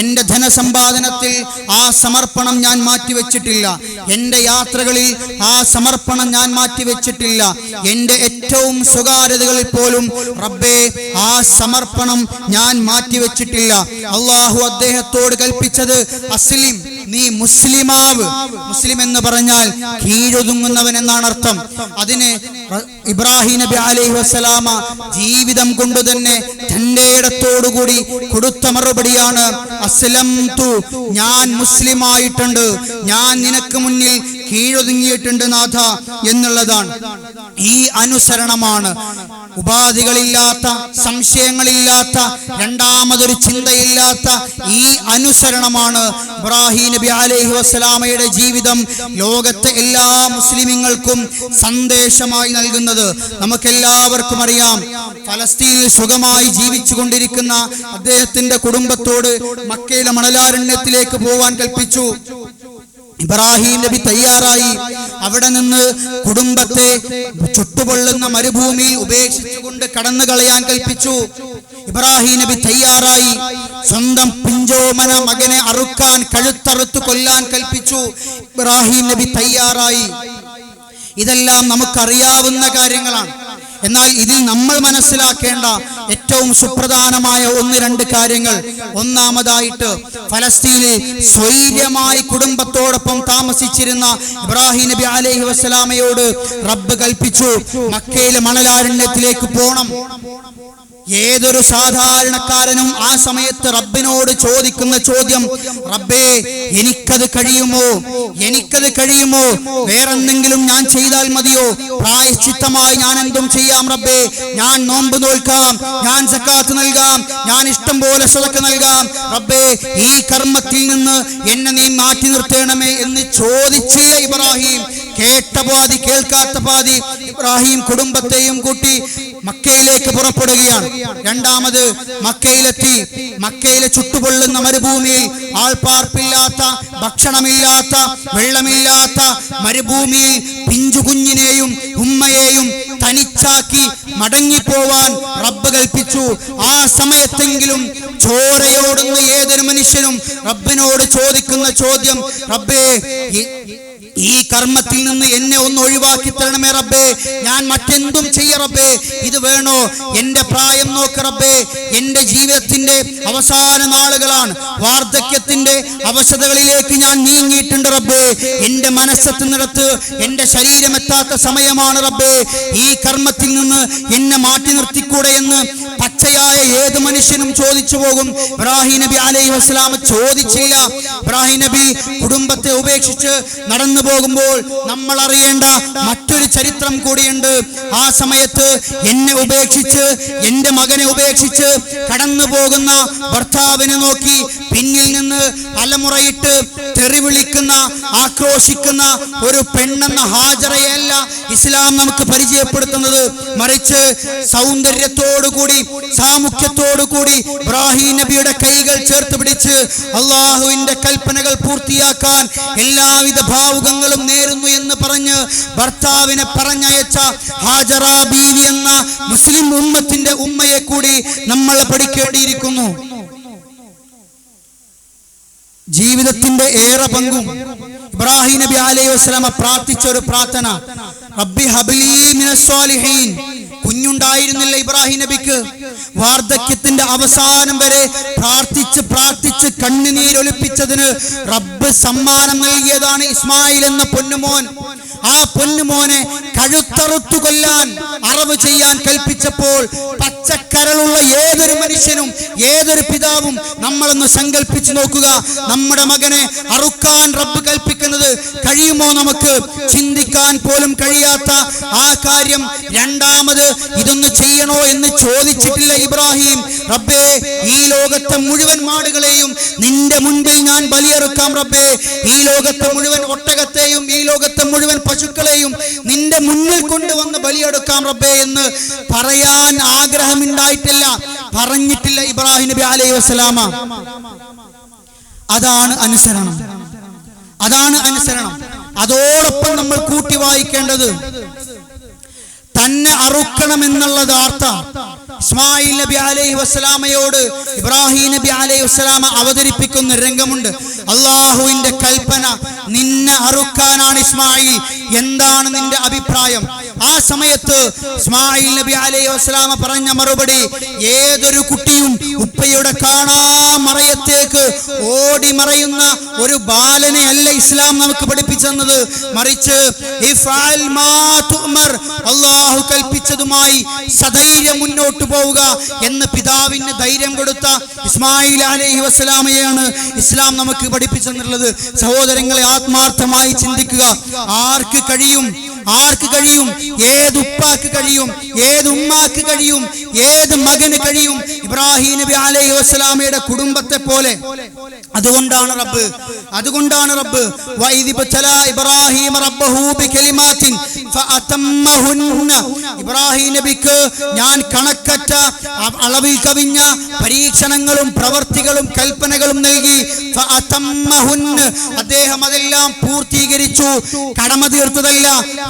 എന്റെ ധനസമ്പാദനത്തിൽ ആ സമർപ്പണം ഞാൻ മാറ്റിവെച്ചിട്ടില്ല. എന്റെ യാത്രകളിൽ ആ സമർപ്പണം ഞാൻ മാറ്റിവെച്ചിട്ടില്ല. എന്റെ ഏറ്റവും സ്വകാര്യതകളിൽ പോലും റബ്ബേ ആ സമർപ്പണം ഞാൻ മാറ്റിവെച്ചിട്ടില്ല. അള്ളാഹു അദ്ദേഹത്തോട് കൽപ്പിച്ചത് അസ്ലിം, നീ മുസ്ലിമാവ്. മുസ്ലിം എന്ന് പറഞ്ഞാൽ കീഴൊതുങ്ങുന്നവൻ എന്നാണ് അർത്ഥം. അതിന് ഇബ്രാഹിം നബി അലൈഹി വസല്ലമ ജീവിതം കൊണ്ട് തന്നെ തന്റെ ഇടത്തോടുകൂടി കൊടുത്ത മറുപടിയാണ് അസ്ലംതു, ഞാൻ മുസ്ലിമായിട്ടുണ്ട്, ഞാൻ നിനക്ക് മുന്നിൽ കീഴൊതുങ്ങിയിട്ടുണ്ട് നാഥ എന്നുള്ളതാണ്. ഈ അനുസരണമാണ് ഉപാധികളില്ലാത്ത, സംശയങ്ങളില്ലാത്ത, രണ്ടാമതൊരു ചിന്തയില്ലാത്ത ഈ അനുസരണമാണ് ഇബ്രാഹിം നബി അലൈഹി വസല്ലമയുടെ ജീവിതം ലോകത്തെ എല്ലാ മുസ്ലിമീങ്ങൾക്കും സന്ദേശമായി നൽകുന്നത്. നമുക്കെല്ലാവർക്കും അറിയാം, ഫലസ്തീനിൽ സുഖമായി ജീവിച്ചു കൊണ്ടിരിക്കുന്ന അദ്ദേഹത്തിന്റെ കുടുംബത്തോട് മക്കയിലെ മണലാരണ്യത്തിലേക്ക് പോവാൻ കൽപ്പിച്ചു. ഇബ്രാഹിം നബി തയ്യാറായി. അവിടെ നിന്ന് കുടുംബത്തെ ചുട്ടുപൊള്ളുന്ന മരുഭൂമിയിൽ ഉപേക്ഷിച്ചുകൊണ്ട് കടന്നു കളയാൻ കൽപ്പിച്ചു. ഇബ്രാഹിം നബി തയ്യാറായി. സ്വന്തം പിഞ്ചോമന മകനെ അറുക്കാൻ, കഴുത്തറുത്തു കൊല്ലാൻ കൽപ്പിച്ചു. ഇബ്രാഹിം നബി തയ്യാറായി. ഇതെല്ലാം നമുക്കറിയാവുന്ന കാര്യങ്ങളാണ്. എന്നാൽ ഇതിൽ നമ്മൾ മനസ്സിലാക്കേണ്ട ഏറ്റവും സുപ്രധാനമായ ഒന്ന് രണ്ട് കാര്യങ്ങൾ. ഒന്നാമതായിട്ട്, ഫലസ്തീനിൽ സ്വൈര്യമായി കുടുംബത്തോടൊപ്പം താമസിച്ചിരുന്ന ഇബ്രാഹിം നബി അലൈഹി വസല്ലമയോട് റബ്ബ് കൽപ്പിച്ചു, മക്കയിലെ മണലാരണ്യത്തിലേക്ക് പോണം. ഏതൊരു സാധാരണക്കാരനും ആ സമയത്ത് റബ്ബിനോട് ചോദിക്കുന്ന ചോദ്യം, റബ്ബേ എനിക്കത് കഴിയുമോ, എനിക്കത് കഴിയുമോ, വേറെന്തെങ്കിലും ഞാൻ ചെയ്താൽ മതിയോ, പ്രായശ്ചിത്തമായി ഞാൻ എന്തും ചെയ്യാം റബ്ബേ, ഞാൻ നോമ്പ് നോൽക്കാം, ഞാൻ സക്കാത്ത് നൽകാം, ഞാൻ ഇഷ്ടം പോലെ സദഖ നൽകാം, റബ്ബേ ഈ കർമ്മത്തിൽ നിന്ന് എന്നെ നീ മാറ്റി നിർത്തണമേ എന്ന് ചോദിച്ചില്ല ഇബ്രാഹിം. കേട്ട പാതി കേൾക്കാത്ത പാതി ഇബ്രാഹിം കുടുംബത്തെയും കൂട്ടി മക്കയിലേക്ക് പുറപ്പെടുകയാണ്. രണ്ടാമത് മക്കയിലെത്തി. മക്കയിലെ ചുട്ടുപൊള്ളുന്ന മരുഭൂമിയിൽ, ആൾപ്പാർപ്പില്ലാത്ത, ഭക്ഷണമില്ലാത്ത, വെള്ളമില്ലാത്ത മരുഭൂമിയിൽ പിഞ്ചു കുഞ്ഞിനെയും ഉമ്മയെയും തനിച്ചാക്കി മടങ്ങിപ്പോവാൻ റബ്ബ് കൽപ്പിച്ചു. ആ സമയത്തെങ്കിലും ചോരയോടുന്ന ഏതൊരു മനുഷ്യനും റബ്ബിനോട് ചോദിക്കുന്ന ചോദ്യം, റബ്ബേ ഈ കർമ്മത്തിൽ നിന്ന് എന്നെ ഒന്ന് ഒഴിവാക്കി തരണമേ റബ്ബേ, ഞാൻ മറ്റെന്തും ചെയ്യ റബ്ബേ, ഇത് വേണോ, എന്റെ പ്രായം നോക്ക് റബ്ബേ, എന്റെ ജീവിതത്തിന്റെ അവസാന നാളുകളാണ്, വാർദ്ധക്യത്തിന്റെ അവശതകളിലേക്ക് ഞാൻ നീങ്ങിയിട്ടുണ്ട് റബ്ബേ, എന്റെ മനസ്സെത്തുന്നിടത്ത് എന്റെ ശരീരം എത്താത്ത സമയമാണ് റബ്ബേ, ഈ കർമ്മത്തിൽ നിന്ന് എന്നെ മാറ്റി നിർത്തിക്കൂടെ എന്ന് പച്ചയായ ഏത് മനുഷ്യനും ചോദിച്ചു പോകും. ഇബ്രാഹിം നബി അലൈഹി വസല്ലം ചോദിച്ചില്ല. ഇബ്രാഹിം നബി കുടുംബത്തെ ഉപേക്ഷിച്ച് നടന്നു പോകുമ്പോൾ നമ്മൾ അറിയേണ്ട മറ്റൊരു ചരിത്രം കൂടിയുണ്ട്. ആ സമയത്ത് എന്നെ ഉപേക്ഷിച്ച്, എന്റെ മകനെ ഉപേക്ഷിച്ച് കടന്നു പോകുന്ന ഭർത്താവിനെ നോക്കി പിന്നിൽ നിന്ന് അലമുറയിട്ട് തെറി വിളിക്കുന്ന, ആക്രോശിക്കുന്ന ഒരു പെണ്ണെന്ന ഹാജറയല്ല ഇസ്ലാം നമുക്ക് പരിചയപ്പെടുത്തുന്നത്. മറിച്ച് സൗന്ദര്യത്തോടുകൂടി, സാമുഖ്യത്തോടുകൂടി ഇബ്രാഹിം നബിയുടെ കൈകൾ ചേർത്ത് പിടിച്ച് അള്ളാഹുവിന്റെ കൽപ്പനകൾ പൂർത്തിയാക്കാൻ എല്ലാവിധ ഭാവുകങ്ങളും നേരുന്നു എന്ന് പറഞ്ഞ് ഭർത്താവിനെ പറഞ്ഞയച്ച ഹാജറ ബീവി എന്ന മുസ്ലിം ഉമ്മത്തിന്റെ ഉമ്മയെ കൂടി നമ്മൾ പഠിക്കേണ്ടിയിരിക്കുന്നു. ജീവിതത്തിന്റെ ഏറെ പങ്കും ഇബ്രാഹിം നബി അലൈഹി വസല്ലം പ്രാർത്ഥിച്ച ഒരു പ്രാർത്ഥന, റബ്ബി ഹബ്ലി മിനസ് സ്വാലിഹീൻ. കുഞ്ഞുണ്ടായിരുന്നില്ല ഇബ്രാഹിം നബിക്ക്. വാർദ്ധക്യത്തിന്റെ അവസാനം വരെ പ്രാർത്ഥിച്ച് പ്രാർത്ഥിച്ച് കണ്ണുനീരൊലിപ്പിച്ചതിന് റബ്ബ് സമ്മാനം നൽകിയതാണ് ഇസ്മായിൽ എന്ന പൊന്നുമോൻ. ആ പൊന്നുമോനെ കഴുത്തറുത്തു കൊല്ലാൻ, അറവ് ചെയ്യാൻ കൽപ്പിച്ചപ്പോൾ പച്ചക്കരളുള്ള ഏതൊരു മനുഷ്യനും, ഏതൊരു പിതാവും നമ്മളൊന്ന് സങ്കല്പിച്ചു നോക്കുക, നമ്മുടെ മകനെ അറുക്കാൻ റബ്ബ് കൽപ്പിക്കുന്നത് കഴിയുമോ നമുക്ക്? ചിന്തിക്കാൻ പോലും കഴിയാത്ത ആ കാര്യം രണ്ടാമത് ഇതൊന്ന് ചെയ്യണോ എന്ന് ചോദിച്ചിട്ടില്ല ഇബ്രാഹിം. റബ്ബേ ഈ ലോകത്തെ മുഴുവൻ മാടുകളെയും നിന്റെ മുൻപിൽ ഞാൻ ബലിയെറുക്കാം റബ്ബേ, ഈ ലോകത്തെ മുഴുവൻ ഒട്ടകത്തെയും, ഈ ലോകത്തെ മുഴുവൻ പശുക്കളെയും നിന്റെ മുന്നിൽ കൊണ്ടുവന്ന് ബലിയെടുക്കാം റബ്ബേ എന്ന് പറയാൻ ആഗ്രഹമുണ്ടായിട്ടില്ല, പറഞ്ഞിട്ടില്ല ഇബ്രാഹിം നബി അലൈഹി വസല്ലമ. അതാണ് അനുസരണം, അതാണ് അനുസരണം. അതോടൊപ്പം നമ്മൾ കൂട്ടി വായിക്കേണ്ടത്, തന്നെ അറുക്കണമെന്നുള്ളത് അർത്ഥം ഇസ്മായിൽ നബി അലൈഹി വസല്ലമയോട് ഇബ്രാഹിം നബി അലൈഹി വസല്ലമ അവതരിപ്പിക്കുന്ന രംഗമുണ്ട്. അള്ളാഹുവിന്റെ കൽപ്പന, നിന്നെ അറുക്കാനാണ് ഇസ്മായിൽ, എന്താണ് നിന്റെ അഭിപ്രായം? ആ സമയത്ത് ഇസ്മായിൽ നബി അലൈഹി വസല്ലമ പറഞ്ഞ മറുപടി, ഏതൊരു കുട്ടിയും ഉപ്പയുടെ കാണാമറയത്തേക്ക് ഓടി മറയുന്ന ഒരു ബാലനെ അല്ല ഇസ്ലാം നമുക്ക് പഠിപ്പിച്ചു തന്നത്. മറിച്ച് അള്ളാഹു കൽപ്പിച്ചതുമായി സധൈര്യം മുന്നോട്ട് പോവുക എന്ന് പിതാവിന് ധൈര്യം കൊടുത്ത ഇസ്മായിൽ അലൈഹി വസല്ലമയെയാണ് ഇസ്ലാം നമുക്ക് പഠിപ്പിച്ചു തന്നിട്ടുള്ളത്. സഹോദരങ്ങളെ, ആത്മാർത്ഥമായി ചിന്തിക്കുക. ആർക്ക് കഴിയും? ഏത് ഉപ്പാക്ക് കഴിയും? ഏത് ഉമ്മാക്ക് കഴിയും? ഏത് മകന് കഴിയും ഇബ്രാഹിം നബി അലൈഹി വസല്ലമയുടെ കുടുംബത്തെ പോലെ? അതുകൊണ്ടാണ് റബ്ബ് വഇദ്ബതലാ ഇബ്രാഹിം റബ്ബഹു ബികലിമാത്തിൻ ഫഅതമ്മഹുന്ന, ഇബ്രാഹിം നബിക്ക് ഞാൻ കണക്കറ്റ അളവിൽ കവിഞ്ഞ പരീക്ഷണങ്ങളും പ്രവർത്തികളും കൽപ്പനകളും നൽകി. ഫഅതമ്മഹുന്ന, അദ്ദേഹം അതെല്ലാം പൂർത്തീകരിച്ചു. കടമ തീർത്തതല്ല,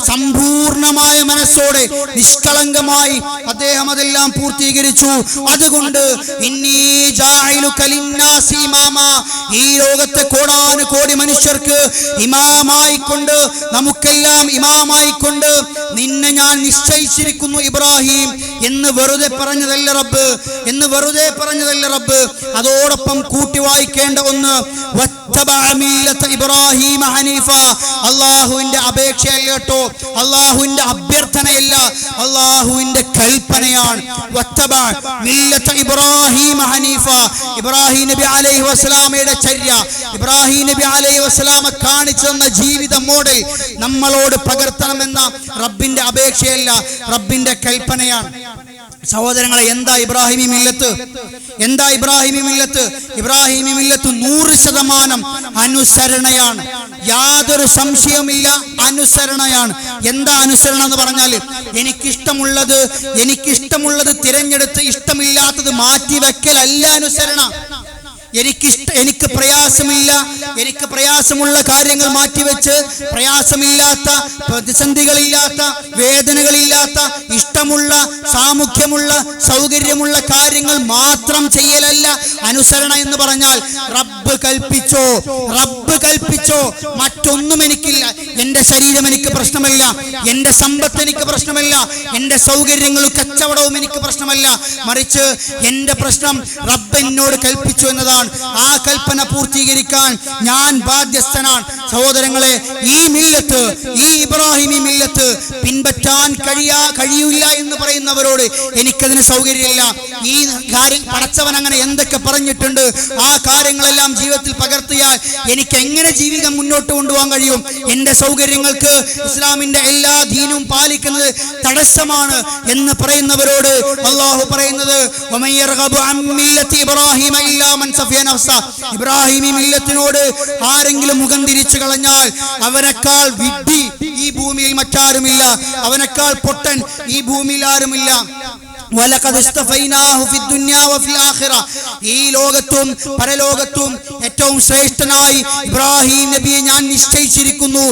സമ്പൂർണമായ മനസ്സോടെ നിഷ്കളങ്കമായി അദ്ദേഹം അതെല്ലാം പൂർത്തീകരിച്ചു. അതുകൊണ്ട് ഇന്നി ജാഇലുക ലിന്നാസി ഇമാമാ, ഈ ലോകത്തെ കോടാനുകോടി മനുഷ്യർക്ക് ഇമാമായിക്കൊണ്ട്, നമുക്കെല്ലാം ഇമാമായിക്കൊണ്ട് നിന്നെ ഞാൻ നിശ്ചയിച്ചിരിക്കുന്നു ഇബ്രാഹിം എന്ന് വെറുതെ പറഞ്ഞതല്ല റബ്ബ്. അതോടൊപ്പം കൂട്ടി വായിക്കേണ്ട ഒന്ന്, ഇബ്രാഹിം ഹനീഫ, അള്ളാഹുവിന്റെ അപേക്ഷയല്ല കേട്ടോ, അള്ളാഹുവിന്റെ അഭ്യർത്ഥനയല്ല, അള്ളാഹുവിന്റെ കൽപ്പനയാണ്. ഇബ്രാഹിം ഹനീഫ, ഇബ്രാഹിം നബി അലൈഹി വസല്ലമയുടെ ചര്യ, ഇബ്രാഹിം നബി അലൈഹി വസല്ലമ കാണിച്ചു തന്ന ജീവിത മോഡൽ നമ്മളോട് പകർത്തണമെന്ന റബ്ബിന്റെ അപേക്ഷയല്ല, റബ്ബിന്റെ കൽപ്പനയാണ്. സഹോദരങ്ങളെ, എന്താ ഇബ്രാഹിമി മില്ലത്ത്? ഇബ്രാഹിമി മില്ലത്ത് 100% അനുസരണയാണ്. യാതൊരു സംശയവുമില്ല, അനുസരണയാണ്. എന്താ അനുസരണം എന്ന് പറഞ്ഞാൽ, എനിക്കിഷ്ടമുള്ളത് തിരഞ്ഞെടുത്ത് ഇഷ്ടമില്ലാത്തത് മാറ്റി വെക്കലല്ല അനുസരണം. എനിക്ക് പ്രയാസമുള്ള കാര്യങ്ങൾ മാറ്റിവെച്ച് പ്രയാസമില്ലാത്ത, പ്രതിസന്ധികളില്ലാത്ത, വേദനകളില്ലാത്ത, ഇഷ്ടമുള്ള, സാമുഖ്യമുള്ള, സൗകര്യമുള്ള കാര്യങ്ങൾ മാത്രം ചെയ്യലല്ല അനുസരണ എന്ന് പറഞ്ഞാൽ. റബ്ബ് കൽപ്പിച്ചോ മറ്റൊന്നും എനിക്കില്ല, എന്റെ ശരീരം എനിക്ക് പ്രശ്നമല്ല, എന്റെ സമ്പത്ത് എനിക്ക് പ്രശ്നമല്ല, എന്റെ സൗകര്യങ്ങളും കച്ചവടവും എനിക്ക് പ്രശ്നമല്ല, മറിച്ച് എന്റെ പ്രശ്നം റബ്ബ് എന്നോട് കൽപ്പിച്ചു എന്നതാണ്. ആ കൽപ്പന പൂർത്തീകരിക്കാൻ ഞാൻ ബാധ്യസ്ഥനാണ്. സഹോദരങ്ങളെ, ഈ ഇബ്രാഹിമി മില്ലത്ത് പിൻപറ്റാൻ കഴിയില്ല എന്ന് പറയുന്നവരോട് എനിക്കതിന് സൗകര്യമില്ല. ഈ കാര്യം പടച്ചവൻ അങ്ങനെ എന്തൊക്കെ പറഞ്ഞിട്ടുണ്ട്, ആ കാര്യങ്ങളെല്ലാം ജീവിതത്തിൽ പകർത്തിയാൽ എനിക്ക് എങ്ങനെ ജീവിതം മുന്നോട്ട് കൊണ്ടുപോകാൻ കഴിയും? എന്റെ സൗകര്യങ്ങൾക്ക് ഇസ്ലാമിന്റെ എല്ലാ ദീനും പാലിക്കുന്നത് തടസ്സമാണ് എന്ന് പറയുന്നവരോട് അള്ളാഹു പറയുന്നത്, ഇബ്രാഹിമി മില്ലത്തിനോട് ആരെങ്കിലും മുഖം തിരിച്ചു കളഞ്ഞാൽ അവനേക്കാൾ വിഡ്ഢി ഈ ഭൂമിയിൽ മറ്റാരുമില്ല, അവനേക്കാൾ പൊട്ടൻ ഈ ഭൂമിയിൽ ആരുമില്ല. ഈ ലോകത്തും പരലോകത്തും ഏറ്റവും ശ്രേഷ്ഠനായി ഇബ്രാഹിം നബിയെ ഞാൻ നിശ്ചയിച്ചിരിക്കുന്നു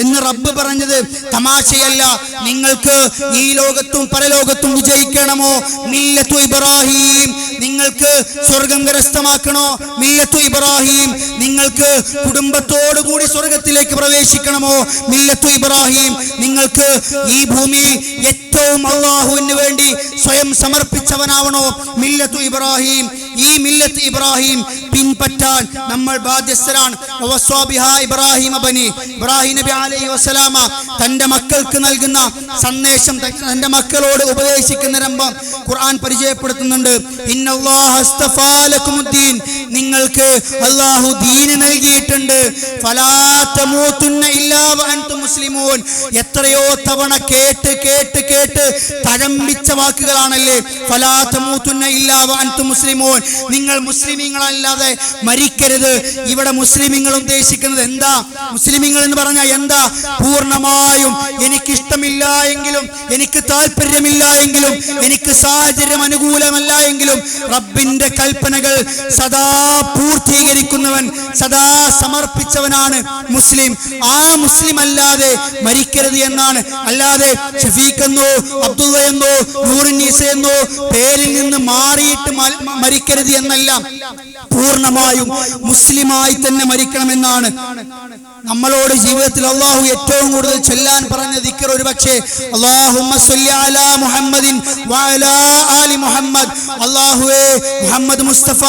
എന്ന് റബ്ബ് പറഞ്ഞത് തമാശയല്ല. നിങ്ങൾക്ക് ഈ ലോകത്തും പരലോകത്തും വിജയിക്കണമോ? മില്ലത്തു ഇബ്രാഹിം. നിങ്ങൾക്ക് സ്വർഗം കരസ്ഥമാക്കണോ? മില്ലത്തു ഇബ്രാഹിം. നിങ്ങൾക്ക് കുടുംബത്തോടു കൂടി സ്വർഗത്തിലേക്ക് പ്രവേശിക്കണമോ? മില്ലത്തു ഇബ്രാഹിം. നിങ്ങൾക്ക് ഈ ഭൂമിയിൽ ഏറ്റവും അല്ലാഹുവിന് വേണ്ടി സ്വയം സമർപ്പിച്ചവനാവണോ? മില്ലത്തു ഇബ്രാഹിം. ഈ മില്ലത്ത് ഇബ്രാഹിം പിൻപറ്റാൻ നമ്മൾ ബാധ്യസ്ഥരാണ്. ഇബ്രാഹിം നബി അലൈഹി വസല്ലമ തന്റെ മക്കൾക്ക് നൽകുന്ന സന്ദേശം, തന്റെ മക്കളോട് ഉപദേശിക്കുന്ന രംഗം ഖുർആൻ പരിചയപ്പെടുത്തുന്നുണ്ട്. ഇന്നല്ലാഹ അസ്തഫാ ലക്കുമുദ്ദീൻ, നിങ്ങൾക്ക് അല്ലാഹു ദീൻ നൽകിയിട്ടുണ്ട്. ഫലാ തമൂതുന്ന ഇല്ലാ വഅൻതും മുസ്ലിമൂൻ. എത്രയോ തവണ കേട്ട് കേട്ട് കേട്ട് തഴമ്പിച്ച വാക്കുകളാണല്ലേ. ഫലാ തമൂതുന്ന ഇല്ലാ വഅൻതും മുസ്ലിമൂൻ. നിങ്ങൾ മുസ്ലിമീങ്ങളല്ലാതെ മരിക്കരുത്. ഇവിടെ മുസ്ലിമീങ്ങൾ ഉദ്ദേശിക്കുന്നത് എന്താ? മുസ്ലിമീങ്ങൾ എന്ന് പറഞ്ഞാൽ എന്താ? പൂർണ്ണമായും എനിക്കിഷ്ടമില്ല എങ്കിലും, എനിക്ക് താല്പര്യമില്ല എങ്കിലും, എനിക്ക് സാഹചര്യം അനുകൂലമല്ല എങ്കിലും റബ്ബിന്റെ കൽപ്പനകൾ സദാ പൂർത്തീകരിക്കുന്നവൻ, സദാ സമർപ്പിച്ചവനാണ് മുസ്ലിം. ആ മുസ്ലിം അല്ലാതെ മരിക്കരുത് എന്നാണ്. അല്ലാതെ ഷഫീഖ് എന്നോ അബ്ദുള്ള എന്നോ നൂറുന്നീസ എന്നോ പേരിൽ നിന്ന് മാറിയിട്ട് മരിക്കരുത് എന്നല്ല, പൂർണ്ണമായും മുസ്ലിമായി തന്നെ മരിക്കണമെന്നാണ്. നമ്മളോട് ജീവിതത്തിൽ അള്ളാഹു ഏറ്റവും കൂടുതൽ ചൊല്ലാൻ പറഞ്ഞ ദിക്ർ ഒരു പക്ഷേ അല്ലാഹുമ്മ സ്വല്ലി അലാ മുഹമ്മദിൻ വഅലാ ആലി മുഹമ്മദ്. അല്ലാഹുവേ, മുഹമ്മദ് മുസ്തഫ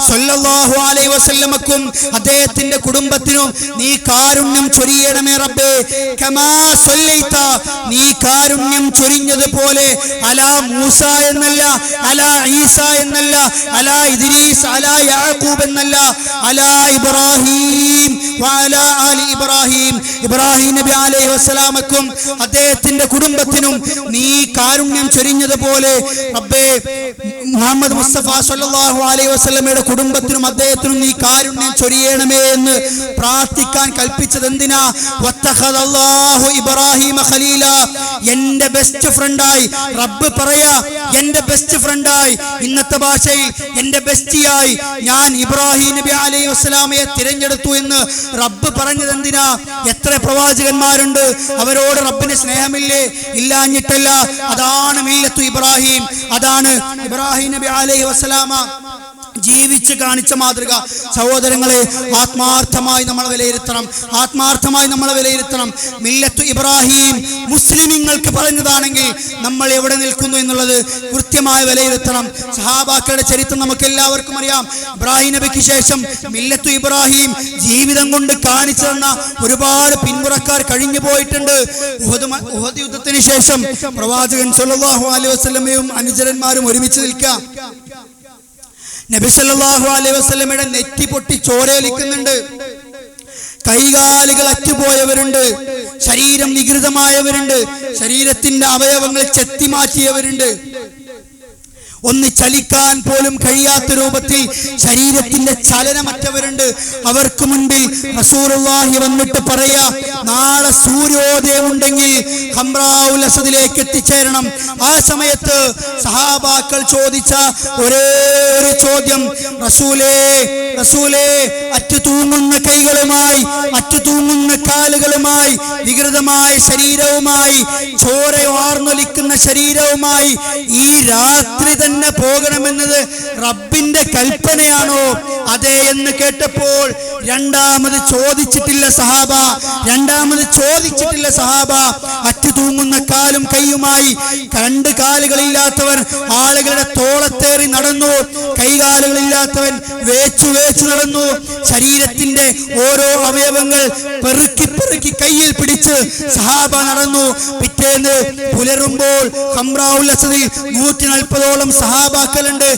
സ്വല്ലല്ലാഹു അലൈഹി വസല്ലമക്കും അദ്ദേഹത്തിന്റെ കുടുംബത്തിനും നീ കാരുണ്യം ചൊരിയണമേ റബ്ബേ. കമാ സ്വല്ലൈത, നീ കാരുണ്യം ചൊരിഞ്ഞതുപോലെ അലാ മൂസ എന്നല്ല, അലാ ഈസ എന്നല്ല, അലാ ഇദ്രീസ്, അലാ യാഖൂബ് എന്നല്ല, അലാ ഇബ്രാഹിം വഅലാ ആലി ഇബ്രാഹിം. ഇബ്രാഹിം നബി അലൈഹി വസല്ലമക്കും അദ്ദേഹത്തിന്റെ കുടുംബത്തിനും നീ കാരുണ്യം ചൊരിഞ്ഞതുപോലെ റബ്ബേ മുഹമ്മദ് മുസ്തഫ സ്വല്ലല്ലാഹു അലൈഹി വസല്ലമയുടെ കുടുംബത്തിനും അദ്ദേഹത്തിനും നീ കാരുണ്യം ചൊരിയണമേ എന്ന് പ്രാർത്ഥിക്കാൻ കൽപ്പിച്ചത് എന്തിനാ? വത്തഖദല്ലാഹു ഇബ്രാഹിമ ഖലീല. എന്റെ ബെസ്റ്റ് ഫ്രണ്ടായി റബ്ബ് പറയാ, എന്റെ ബെസ്റ്റ് ഫ്രണ്ടായി, ഇന്നത്തെ ഭാഷയിൽ എന്റെ ബെസ്റ്റിയായി ഞാൻ ഇബ്രാഹിം നബി അലൈഹി വസല്ലമയെ തിരഞ്ഞെടുത്തു എന്ന് റബ്ബ് പറഞ്ഞത് എന്തിനാ? എത്ര പ്രവാചകന്മാരുണ്ട്, അവരോട് റബ്ബിന് സ്നേഹമില്ലേ? ഇല്ലാഞ്ഞിട്ടല്ല. അതാണ് മില്ലത്തു ഇബ്രാഹിം, അതാണ് ഇബ്രാഹിം നബി അലൈഹി വസല്ലമ ജീവിച്ച് കാണിച്ച മാതൃക. സഹോദരങ്ങളെ, ആത്മാർത്ഥമായി നമ്മൾ വിലയിരുത്തണം, ആത്മാർത്ഥമായി നമ്മൾ വിലയിരുത്തണം. മില്ലത്തു ഇബ്രാഹിം മുസ്ലിമീങ്ങൾക്ക് പറഞ്ഞതാണെങ്കിൽ നമ്മൾ എവിടെ നിൽക്കുന്നു എന്നുള്ളത് കൃത്യമായി വിലയിരുത്തണം. സഹാബാക്കളുടെ ചരിത്രം നമുക്ക് എല്ലാവർക്കും അറിയാം. ഇബ്രാഹിം നബിക്ക് ശേഷം മില്ലത്തു ഇബ്രാഹിം ജീവിതം കൊണ്ട് കാണിച്ചു തന്ന ഒരുപാട് പിന്മുറക്കാർ കഴിഞ്ഞു പോയിട്ടുണ്ട്. ഉഹദ് യുദ്ധത്തിന് ശേഷം പ്രവാചകൻ സല്ലല്ലാഹു അലൈഹി വസല്ലമയും അനുചരന്മാരും ഒരുമിച്ച് നിൽക്കുക. നബി സല്ലല്ലാഹു അലൈഹി വസല്ലമയുടെ നെറ്റി പൊട്ടി ചോരയൊലിക്കുന്നുണ്ട്, കൈകാലുകൾ അറ്റുപോയവരുണ്ട്, ശരീരം വികൃതമായവരുണ്ട്, ശരീരത്തിന്റെ അവയവങ്ങൾ ചെത്തിമാറ്റിയവരുണ്ട്, ഒന്ന് ചലിക്കാൻ പോലും കഴിയാത്ത രൂപത്തിൽ ശരീരത്തിന്റെ ചലനമറ്റവരുണ്ട്. അവർക്ക് മുൻപിൽ റസൂലുള്ളാഹി വന്നിട്ട് പറയാ, നാളെ സൂര്യോദയം ഉണ്ടെങ്കിൽ ഹംറാഉൽ അസദിലേക്ക് എത്തിച്ചേരണം. ആ സമയത്ത് സഹാബാക്കൾ ചോദിച്ച ഒരേ ഒരു ചോദ്യം, റസൂലേ റസൂലേ, അറ്റുതൂങ്ങുന്ന കൈകളുമായി, അറ്റുതൂങ്ങുന്ന കാലുകളുമായി, വികൃതമായ ശരീരവുമായി, ചോരവാർന്നൊലിക്കുന്ന ശരീരവുമായി ഈ രാത്രി തന്നെ പോകണമെന്നത് റബ്ബിന്റെ കൽപ്പനയാണോ? അതെ എന്ന് കേട്ടപ്പോൾ രണ്ടാമത് ചോദിച്ചിട്ടില്ല സഹാബ, അറ്റുതൂങ്ങുന്ന കാലും കൈയുമായി, രണ്ട് കാലുകളില്ലാത്തവർ ആളുകളുടെ തോളത്തേറി നടന്നു, കൈകാലുകളില്ലാത്തവൻ വേച്ചു നടന്നു. ശരീരത്തിന്റെ ഓരോ അവയവങ്ങൾ പെറുക്കി കയ്യിൽ പിടിച്ച് സഹാബ നടന്നു. പിറ്റേന്ന് പുലരുമ്പോൾ ഹംറാഉൽ അസദിൽ 140ഓളം സഹാബാക്കളുണ്ട്.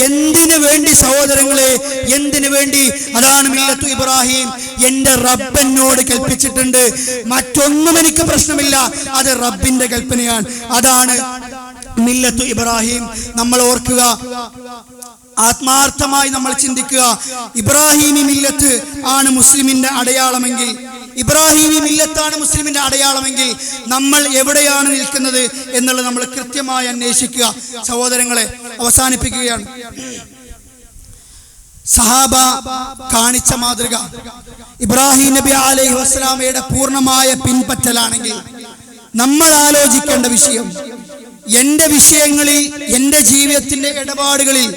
എന്തിനു വേണ്ടി സഹോദരങ്ങളെ, എന്തിനു വേണ്ടി? അതാണ് മില്ലത്തു ഇബ്രാഹിം. എന്റെ റബ്ബ് എന്നോട് കൽപ്പിച്ചിട്ടുണ്ട്, മറ്റൊന്നും എനിക്ക് പ്രശ്നമില്ല, അത് റബ്ബിന്റെ കൽപ്പനയാണ്. അതാണ് മില്ലത്തു ഇബ്രാഹിം. നമ്മൾ ഓർക്കുക, ആത്മാർത്ഥമായി നമ്മൾ ചിന്തിക്കുക. ഇബ്രാഹിമി മില്ലത്ത് ആണ് മുസ്ലിമിന്റെ അടയാളമെങ്കിൽ, ഇബ്രാഹിമി മില്ലത്താണ് മുസ്ലിമിന്റെ അടയാളമെങ്കിൽ നമ്മൾ എവിടെയാണ് നിൽക്കുന്നത് എന്നുള്ളത് നമ്മൾ കൃത്യമായി അന്വേഷിക്കുക. സഹോദരങ്ങളെ, അവസാനിപ്പിക്കുകയാണ്. സഹാബ കാണിച്ച മാതൃക ഇബ്രാഹിം നബി അലൈഹി വസല്ലമയുടെ പൂർണ്ണമായ പിൻപറ്റലാണെങ്കിൽ നമ്മൾ ആലോചിക്കേണ്ട വിഷയം, എന്റെ വിഷയങ്ങളിൽ, എന്റെ ജീവിതത്തിന്റെ ഇടപാടുകളിൽ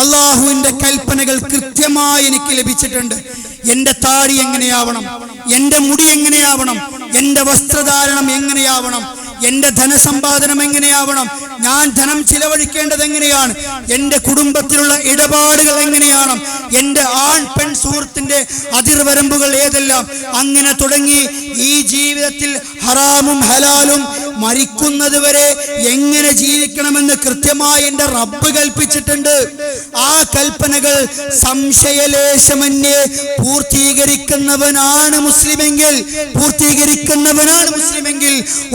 അള്ളാഹുവിന്റെ കൽപ്പനകൾ കൃത്യമായി എനിക്ക് ലഭിച്ചിട്ടുണ്ട്. എന്റെ താടി എങ്ങനെയാവണം, എന്റെ മുടി എങ്ങനെയാവണം, എന്റെ വസ്ത്രധാരണം എങ്ങനെയാവണം, എന്റെ ധനസമ്പാദനം എങ്ങനെയാവണം, ഞാൻ ധനം ചിലവഴിക്കേണ്ടത് എങ്ങനെയാണ്, എന്റെ കുടുംബത്തിലുള്ള ഇടപാടുകൾ എങ്ങനെയാണ്, എന്റെ ആൺ പെൺ സുഹൃത്തിന്റെ അതിർവരമ്പുകൾ ഏതെല്ലാം, അങ്ങനെ തുടങ്ങി ഈ ജീവിതത്തിൽ ഹറാമും ഹലാലും മരിക്കുന്നത് വരെ എങ്ങനെ ജീവിക്കണമെന്ന് കൃത്യമായി എന്റെ റബ്ബ് കൽപ്പിച്ചിട്ടുണ്ട്. ആ കൽപ്പനകൾ സംശയലേശമന്യേ പൂർത്തീകരിക്കുന്നവനാണ് മുസ്ലിമെങ്കിൽ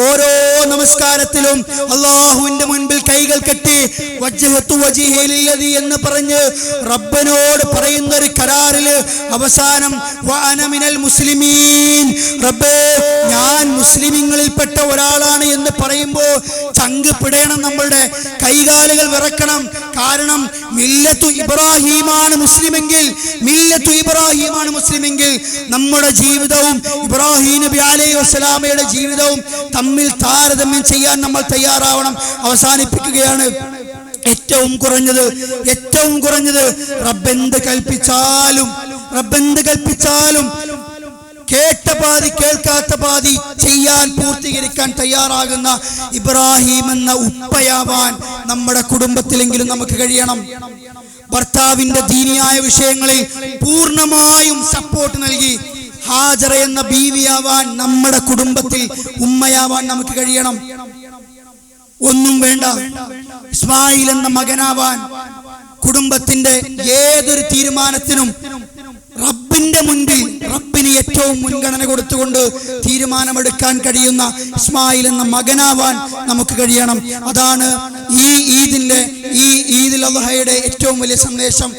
ഓരോ നമസ്കാരത്തിലും അള്ളാഹുവിന്റെ മുൻപിൽ കൈകൾ കെട്ടി വജ്ജഹത്തു വജ്ഹി ലില്ലദി എന്ന് പറഞ്ഞ് റബ്ബിനോട് പറയുന്ന ഒരു കരാറില് അവസാനം വഅന മിനൽ മുസ്ലിമീൻ, റബ്ബേ ഞാൻ മുസ്ലിമീങ്ങളിൽപ്പെട്ട ഒരാളാണ് എന്ന് പറയുമ്പോൾ ചങ്ക് പിടയണം, നമ്മളുടെ കൈകാലുകൾ വിറക്കണം. കാരണം മില്ലത്തു ഇബ്രാഹിമാണ് മുസ്ലിമെങ്കിൽ, മില്ലത്തു ഇബ്രാഹിമാണ് മുസ്ലിമെങ്കിൽ നമ്മുടെ ജീവിതവും ഇബ്രാഹിം നബി അലൈഹി വസല്ലമയുടെ ജീവിതവും തമ്മിൽ താരതമ്യം ചെയ്യാൻ നമ്മൾ തയ്യാറാവണം. അവസാനിപ്പിക്കുകയാണ്. ഏറ്റവും കുറഞ്ഞത് റബ്ബെന്ത് കൽപ്പിച്ചാലും കേട്ട പാതി കേൾക്കാത്ത പാതി ചെയ്യാൻ പൂർത്തീകരിക്കാൻ തയ്യാറാകുന്ന ഇബ്രാഹിം എന്ന ഉപ്പയാവാൻ നമ്മുടെ കുടുംബത്തിലെങ്കിലും നമുക്ക് കഴിയണം. ഭർത്താവിന്റെ ദീനിയായ വിഷയങ്ങളിൽ പൂർണ്ണമായും സപ്പോർട്ട് നൽകി ഹാജറ എന്ന ബീവിയാവാൻ നമ്മുടെ കുടുംബത്തിൽ ഉമ്മയാവാൻ നമുക്ക് കഴിയണം. ഒന്നും വേണ്ട, ഇസ്മായിൽ എന്ന മകനാവാൻ കുടുംബത്തിന്റെ ഏതൊരു തീരുമാനത്തിനും റബ്ബിന്റെ മുൻപിൽ റബ്ബിന് ഏറ്റവും മുൻഗണന കൊടുത്തുകൊണ്ട് തീരുമാനമെടുക്കാൻ കഴിയുന്ന ഇസ്മായിൽ എന്ന മകനാവാൻ നമുക്ക് കഴിയണം. അതാണ് ഈ ഈദുൽ അദ്ഹയുടെ ഏറ്റവും വലിയ സന്ദേശം.